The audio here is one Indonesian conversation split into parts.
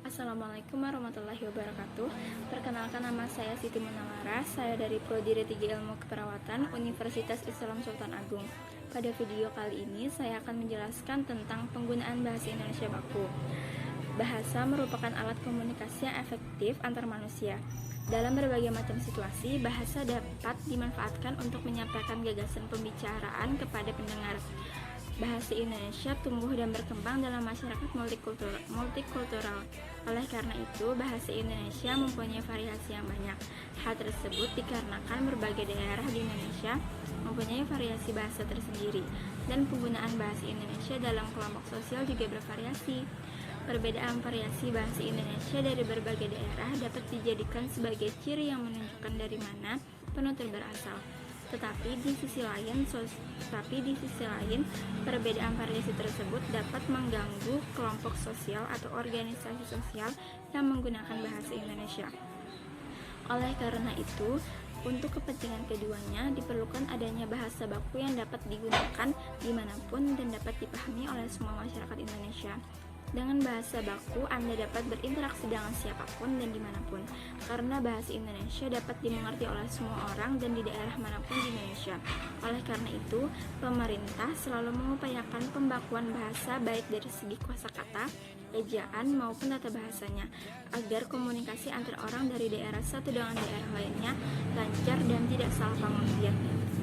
Assalamualaikum warahmatullahi wabarakatuh. Perkenalkan, nama saya Siti Munawara. Saya dari Prodi D3 Ilmu Keperawatan Universitas Islam Sultan Agung. Pada video kali ini saya akan menjelaskan tentang penggunaan bahasa Indonesia baku. Bahasa merupakan alat komunikasi yang efektif antar manusia. Dalam berbagai macam situasi, bahasa dapat dimanfaatkan untuk menyampaikan gagasan pembicaraan kepada pendengar. Bahasa Indonesia tumbuh dan berkembang dalam masyarakat multikultural. Oleh karena itu, bahasa Indonesia mempunyai variasi yang banyak. Hal tersebut dikarenakan berbagai daerah di Indonesia mempunyai variasi bahasa tersendiri, dan penggunaan bahasa Indonesia dalam kelompok sosial juga bervariasi. Perbedaan variasi bahasa Indonesia dari berbagai daerah dapat dijadikan sebagai ciri yang menunjukkan dari mana penutur berasal. Tetapi di sisi lain, perbedaan variasi tersebut dapat mengganggu kelompok sosial atau organisasi sosial yang menggunakan bahasa Indonesia. Oleh karena itu, untuk kepentingan keduanya diperlukan adanya bahasa baku yang dapat digunakan dimanapun dan dapat dipahami oleh semua masyarakat Indonesia. Dengan bahasa baku, Anda dapat berinteraksi dengan siapapun dan dimanapun, karena bahasa Indonesia dapat dimengerti oleh semua orang dan di daerah manapun di Indonesia. Oleh karena itu, pemerintah selalu mengupayakan pembakuan bahasa baik dari segi kosakata, ejaan, maupun tata bahasanya, agar komunikasi antar orang dari daerah satu dengan daerah lainnya lancar dan tidak salah pengertian.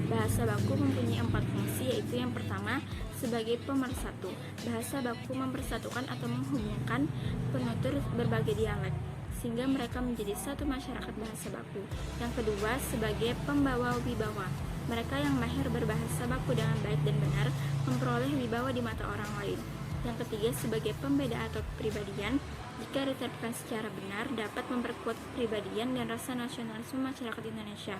Bahasa baku mempunyai 4 fungsi, yaitu yang pertama, sebagai pemersatu. Bahasa baku mempersatukan atau menghubungkan penutur berbagai dialek, sehingga mereka menjadi satu masyarakat bahasa baku. Yang kedua, sebagai pembawa wibawa. Mereka yang mahir berbahasa baku dengan baik dan benar memperoleh wibawa di mata orang lain. Yang ketiga, sebagai pembeda atau kepribadian. Jika diterapkan secara benar, dapat memperkuat kepribadian dan rasa nasionalisme masyarakat Indonesia.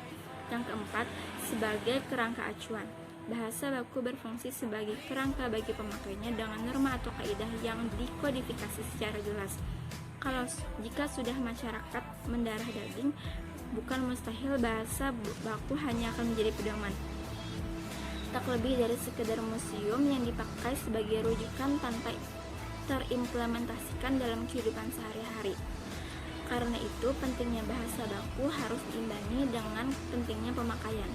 Yang keempat, sebagai kerangka acuan. Bahasa baku berfungsi sebagai kerangka bagi pemakainya dengan norma atau kaidah yang dikodifikasi secara jelas. Jika sudah masyarakat mendarah daging, bukan mustahil bahasa baku hanya akan menjadi pedoman, tak lebih dari sekedar museum yang dipakai sebagai rujukan tanpa terimplementasikan dalam kehidupan sehari-hari. Karena itu, pentingnya bahasa baku harus diimbangi dengan pentingnya pemakaian.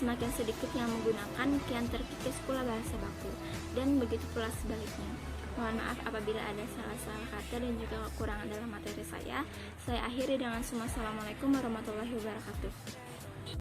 Semakin sedikit yang menggunakan, kian terkikis pula bahasa baku, dan begitu pula sebaliknya. Mohon maaf apabila ada salah-salah kata dan juga kekurangan dalam materi saya. Saya akhiri dengan semua assalamualaikum warahmatullahi wabarakatuh.